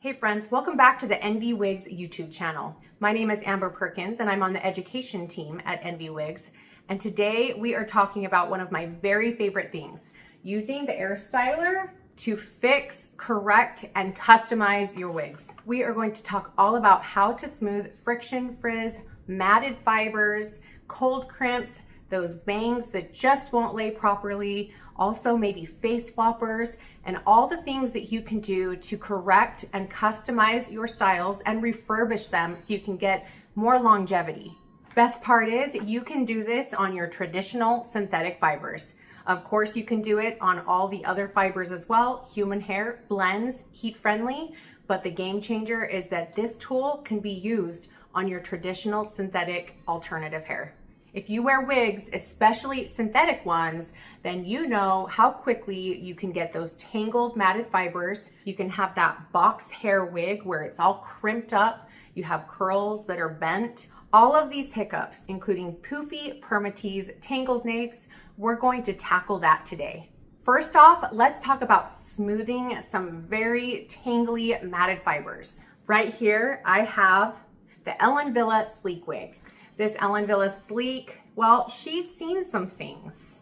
Hey friends, welcome back to the EnvyWigs YouTube channel. My name is Amber Perkins and I'm on the education team at EnvyWigs. And today we are talking about one of my very favorite things, using the Airstyler to fix, correct, and customize your wigs. We are going to talk all about how to smooth friction frizz, matted fibers, cold crimps, those bangs that just won't lay properly, also maybe face floppers, and all the things that you can do to correct and customize your styles and refurbish them so you can get more longevity. Best part is you can do this on your traditional synthetic fibers. Of course, you can do it on all the other fibers as well. Human hair blends, heat friendly, but the game changer is that this tool can be used on your traditional synthetic alternative hair. If you wear wigs, especially synthetic ones, then you know how quickly you can get those tangled matted fibers. You can have that box hair wig where it's all crimped up. You have curls that are bent. All of these hiccups, including poofy, permatease, tangled napes, we're going to tackle that today. First off, let's talk about smoothing some very tangly matted fibers. Right here, I have the Ellen Wille Sleek Wig. This Ellen Wille Sleek, well, she's seen some things.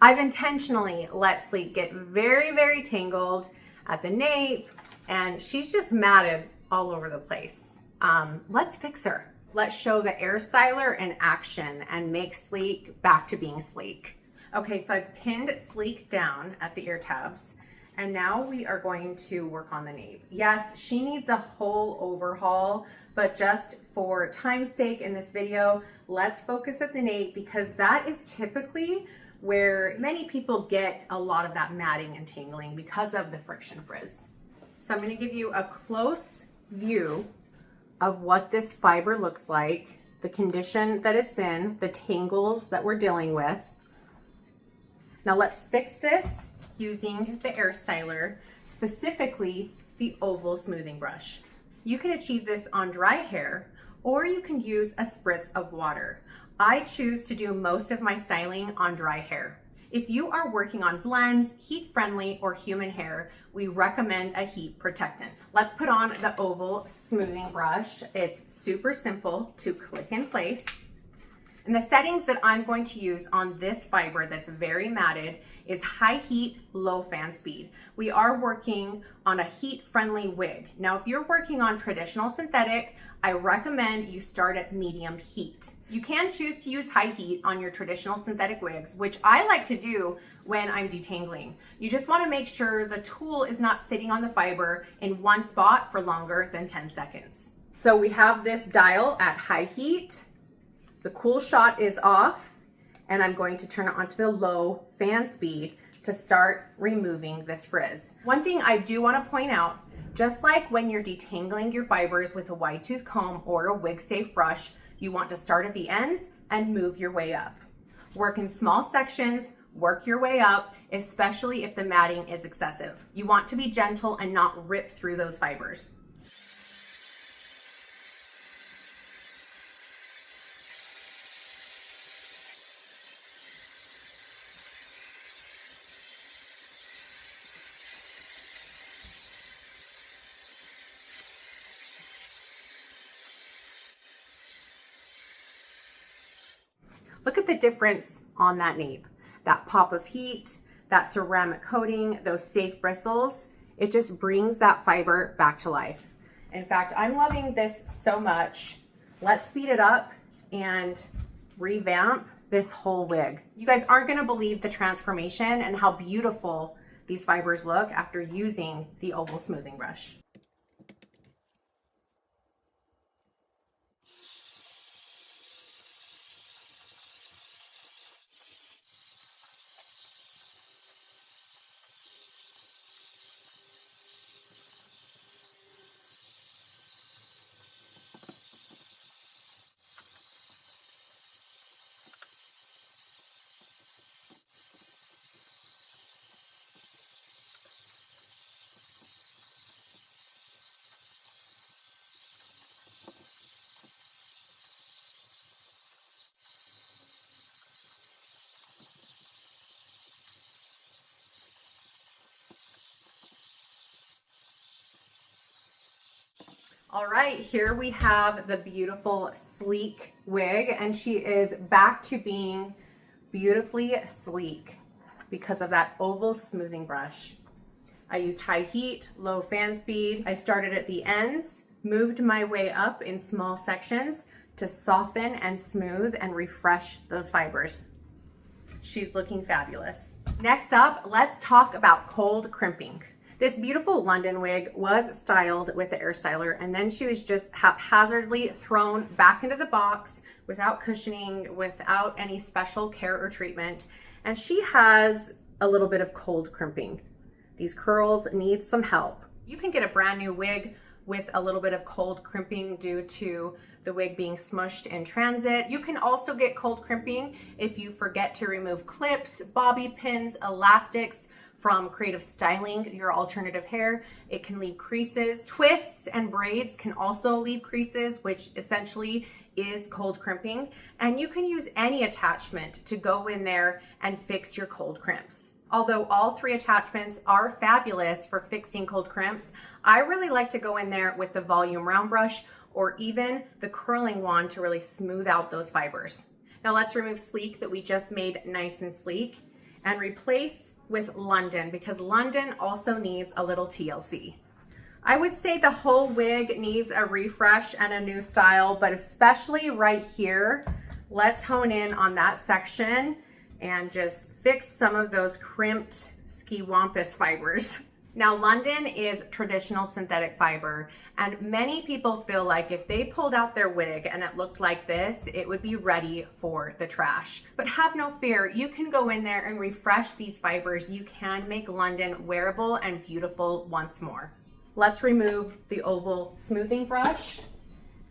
I've intentionally let Sleek get very, very tangled at the nape, and she's just matted all over the place. Let's fix her. Let's show the Airstyler in action and make Sleek back to being sleek. Okay, so I've pinned Sleek down at the ear tabs, and now we are going to work on the nape. Yes, she needs a whole overhaul, but just for time's sake in this video, let's focus at the nape because that is typically where many people get a lot of that matting and tangling because of the friction frizz. So I'm going to give you a close view of what this fiber looks like, the condition that it's in, the tangles that we're dealing with. Now let's fix this using the Airstyler, specifically the oval smoothing brush. You can achieve this on dry hair, or you can use a spritz of water. I choose to do most of my styling on dry hair. If you are working on blends, heat-friendly, or human hair, we recommend a heat protectant. Let's put on the oval smoothing brush. It's super simple to click in place. And the settings that I'm going to use on this fiber that's very matted is high heat, low fan speed. We are working on a heat-friendly wig. Now, if you're working on traditional synthetic, I recommend you start at medium heat. You can choose to use high heat on your traditional synthetic wigs, which I like to do when I'm detangling. You just want to make sure the tool is not sitting on the fiber in one spot for longer than 10 seconds. So we have this dial at high heat. The cool shot is off, and I'm going to turn it onto the low fan speed to start removing this frizz. One thing I do want to point out, just like when you're detangling your fibers with a wide tooth comb or a wig safe brush, you want to start at the ends and move your way up. Work in small sections, work your way up, especially if the matting is excessive. You want to be gentle and not rip through those fibers. Look at the difference on that nape. That pop of heat, that ceramic coating, those safe bristles, it just brings that fiber back to life. In fact, I'm loving this so much. Let's speed it up and revamp this whole wig. You guys aren't gonna believe the transformation and how beautiful these fibers look after using the oval smoothing brush. All right, here we have the beautiful sleek wig, and she is back to being beautifully sleek because of that oval smoothing brush. I used high heat, low fan speed. I started at the ends, moved my way up in small sections to soften and smooth and refresh those fibers. She's looking fabulous. Next up, let's talk about cold crimping. This beautiful London wig was styled with the Airstyler, and then she was just haphazardly thrown back into the box without cushioning, without any special care or treatment. And she has a little bit of cold crimping. These curls need some help. You can get a brand new wig with a little bit of cold crimping due to the wig being smushed in transit. You can also get cold crimping if you forget to remove clips, bobby pins, elastics from creative styling your alternative hair. It can leave creases. Twists and braids can also leave creases, which essentially is cold crimping. And you can use any attachment to go in there and fix your cold crimps. Although all three attachments are fabulous for fixing cold crimps, I really like to go in there with the volume round brush or even the curling wand to really smooth out those fibers. Now let's remove sleek that we just made nice and sleek and replace with London, because London also needs a little TLC. I would say the whole wig needs a refresh and a new style, but especially right here, let's hone in on that section and just fix some of those crimped ski-wampus fibers. Now, London is traditional synthetic fiber, and many people feel like if they pulled out their wig and it looked like this, it would be ready for the trash. But have no fear, you can go in there and refresh these fibers. You can make London wearable and beautiful once more. Let's remove the oval smoothing brush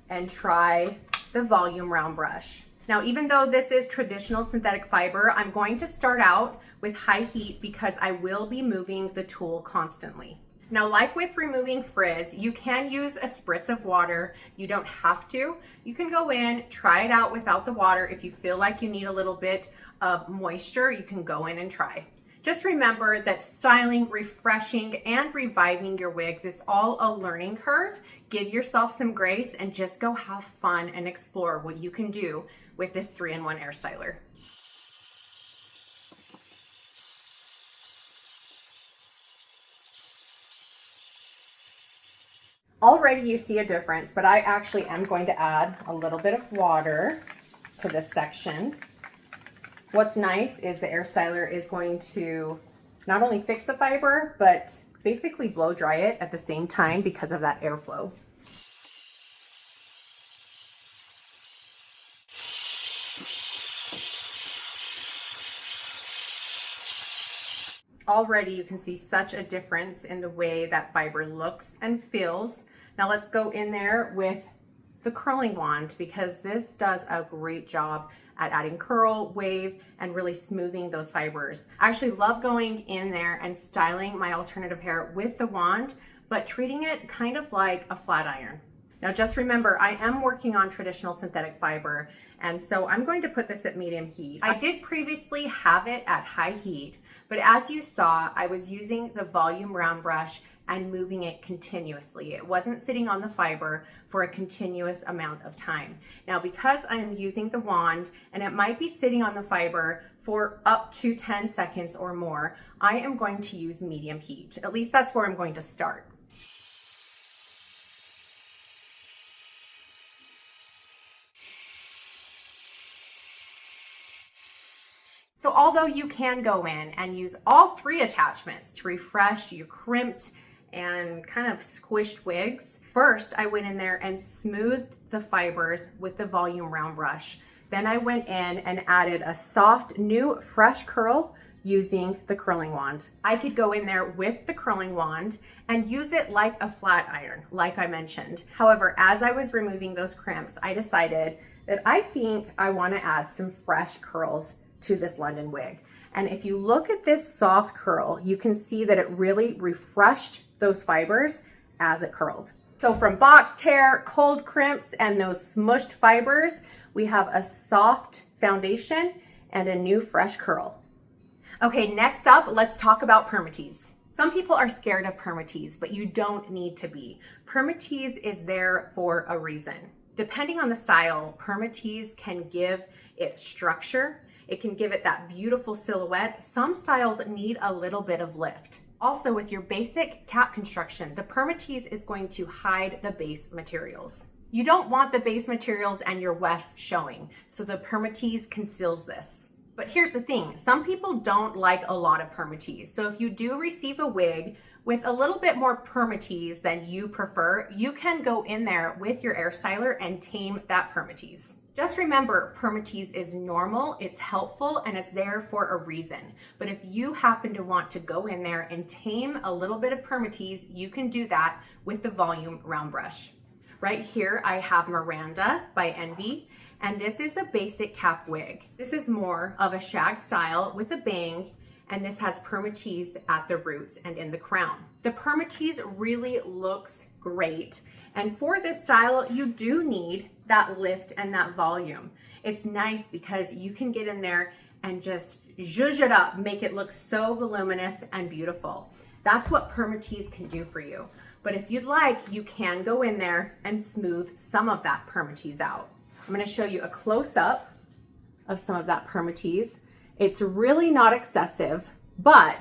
and try the volume round brush. Now, even though this is traditional synthetic fiber, I'm going to start out with high heat because I will be moving the tool constantly. Now, like with removing frizz, you can use a spritz of water. You don't have to. You can go in, try it out without the water. If you feel like you need a little bit of moisture, you can go in and try. Just remember that styling, refreshing, and reviving your wigs, it's all a learning curve. Give yourself some grace and just go have fun and explore what you can do with this 3-in-1 hair styler. Already you see a difference, but I actually am going to add a little bit of water to this section. What's nice is the Airstyler is going to not only fix the fiber, but basically blow dry it at the same time because of that airflow. Already you can see such a difference in the way that fiber looks and feels. Now let's go in there with the curling wand, because this does a great job at adding curl, wave, and really smoothing those fibers. I actually love going in there and styling my alternative hair with the wand, but treating it kind of like a flat iron. Now just remember, I am working on traditional synthetic fiber, and so I'm going to put this at medium heat. I did previously have it at high heat, but as you saw, I was using the volume round brush and moving it continuously. It wasn't sitting on the fiber for a continuous amount of time. Now, because I'm using the wand and it might be sitting on the fiber for up to 10 seconds or more, I am going to use medium heat. At least that's where I'm going to start. So although you can go in and use all three attachments to refresh your crimped and kind of squished wigs, first I went in there and smoothed the fibers with the volume round brush. Then I went in and added a soft, new, fresh curl using the curling wand. I could go in there with the curling wand and use it like a flat iron, like I mentioned. However, as I was removing those crimps, I decided that I think I want to add some fresh curls to this London wig. And if you look at this soft curl, you can see that it really refreshed those fibers as it curled. So from boxed hair, cold crimps, and those smushed fibers, we have a soft foundation and a new fresh curl. Okay, next up, let's talk about permatease. Some people are scared of permatease, but you don't need to be. Permatease is there for a reason. Depending on the style, permatease can give it structure. It can give it that beautiful silhouette. Some styles need a little bit of lift. Also, with your basic cap construction, the permatease is going to hide the base materials. You don't want the base materials and your wefts showing, so the permatease conceals this. But here's the thing, some people don't like a lot of permatease. So if you do receive a wig with a little bit more permatease than you prefer, you can go in there with your Airstyler and tame that permatease. Just remember, permatease is normal, it's helpful, and it's there for a reason. But if you happen to want to go in there and tame a little bit of permatease, you can do that with the volume round brush. Right here, I have Miranda by Envy, and this is a basic cap wig. This is more of a shag style with a bang, and this has permatease at the roots and in the crown. The permatease really looks great, and for this style, you do need that lift and that volume. It's nice because you can get in there and just zhuzh it up, make it look so voluminous and beautiful. That's what permatease can do for you. But if you'd like, you can go in there and smooth some of that permatease out. I'm gonna show you a close-up of some of that permatease. It's really not excessive, but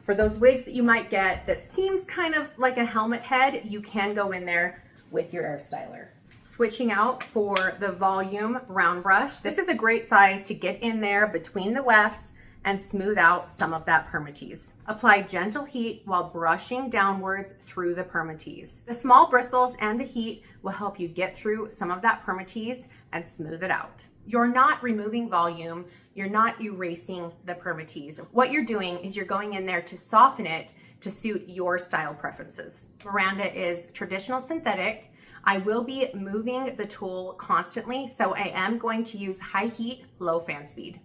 for those wigs that you might get that seems kind of like a helmet head, you can go in there with your Airstyler. Switching out for the volume round brush. This is a great size to get in there between the wefts and smooth out some of that permatease. Apply gentle heat while brushing downwards through the permatease. The small bristles and the heat will help you get through some of that permatease and smooth it out. You're not removing volume, you're not erasing the permatease. What you're doing is you're going in there to soften it to suit your style preferences. Miranda is traditional synthetic. I will be moving the tool constantly, so I am going to use high heat, low fan speed.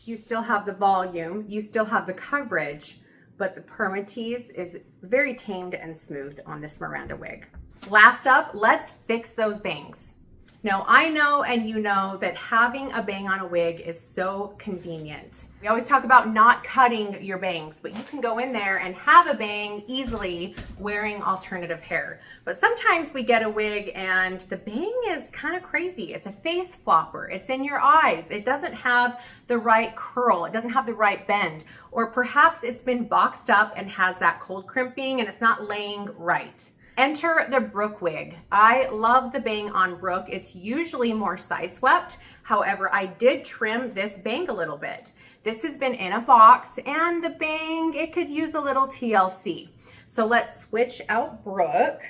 You still have the volume, you still have the coverage, but the permatease is very tamed and smooth on this Miranda wig. Last up, let's fix those bangs. Now, I know and you know that having a bang on a wig is so convenient. We always talk about not cutting your bangs, but you can go in there and have a bang easily wearing alternative hair. But sometimes we get a wig and the bang is kind of crazy. It's a face flopper. It's in your eyes. It doesn't have the right curl. It doesn't have the right bend. Or perhaps it's been boxed up and has that cold crimping and it's not laying right. Enter the Brooke wig. I love the bang on Brooke. It's usually more side swept. However, I did trim this bang a little bit. This has been in a box and the bang, it could use a little TLC. So let's switch out Brooke.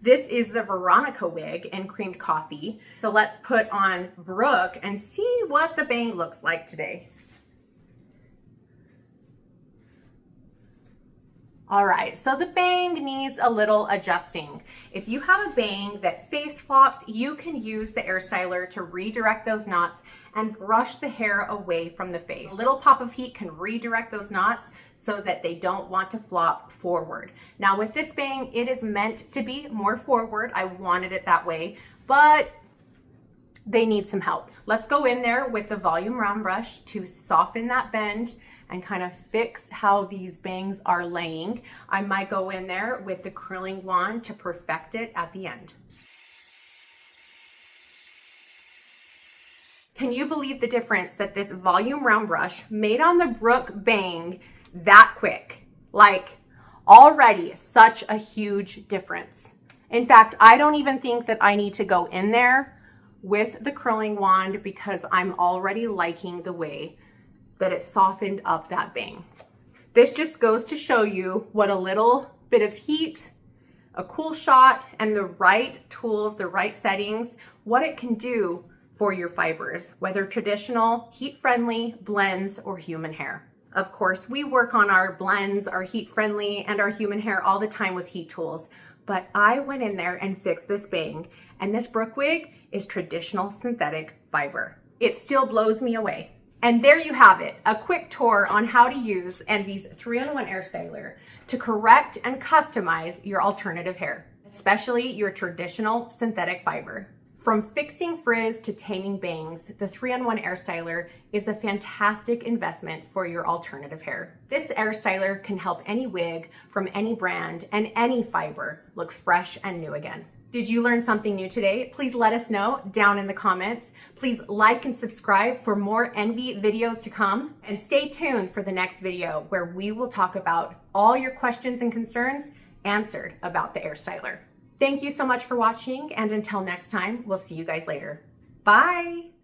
This is the Veronica wig in creamed coffee. So let's put on Brooke and see what the bang looks like today. All right, so the bang needs a little adjusting. If you have a bang that face flops, you can use the Airstyler to redirect those knots and brush the hair away from the face. A little pop of heat can redirect those knots so that they don't want to flop forward. Now with this bang, it is meant to be more forward. I wanted it that way, but they need some help. Let's go in there with the volume round brush to soften that bend and kind of fix how these bangs are laying. I might go in there with the curling wand to perfect it at the end. Can you believe the difference that this volume round brush made on the Brooke bang that quick? Like, already such a huge difference. In fact, I don't even think that I need to go in there with the curling wand because I'm already liking the way that it softened up that bang. This just goes to show you what a little bit of heat, a cool shot, and the right tools, the right settings, what it can do for your fibers, whether traditional, heat-friendly, blends, or human hair. Of course, we work on our blends, our heat-friendly, and our human hair all the time with heat tools, but I went in there and fixed this bang, and this Brooke wig is traditional synthetic fiber. It still blows me away. And there you have it, a quick tour on how to use Envy's 3-in-1 Airstyler to correct and customize your alternative hair. especially your traditional synthetic fiber. From fixing frizz to taming bangs, the 3-in-1 Airstyler is a fantastic investment for your alternative hair. This Airstyler can help any wig from any brand and any fiber look fresh and new again. Did you learn something new today? Please let us know down in the comments. Please like and subscribe for more Envy videos to come. And stay tuned for the next video where we will talk about all your questions and concerns answered about the Airstyler. Thank you so much for watching, and until next time, we'll see you guys later. Bye!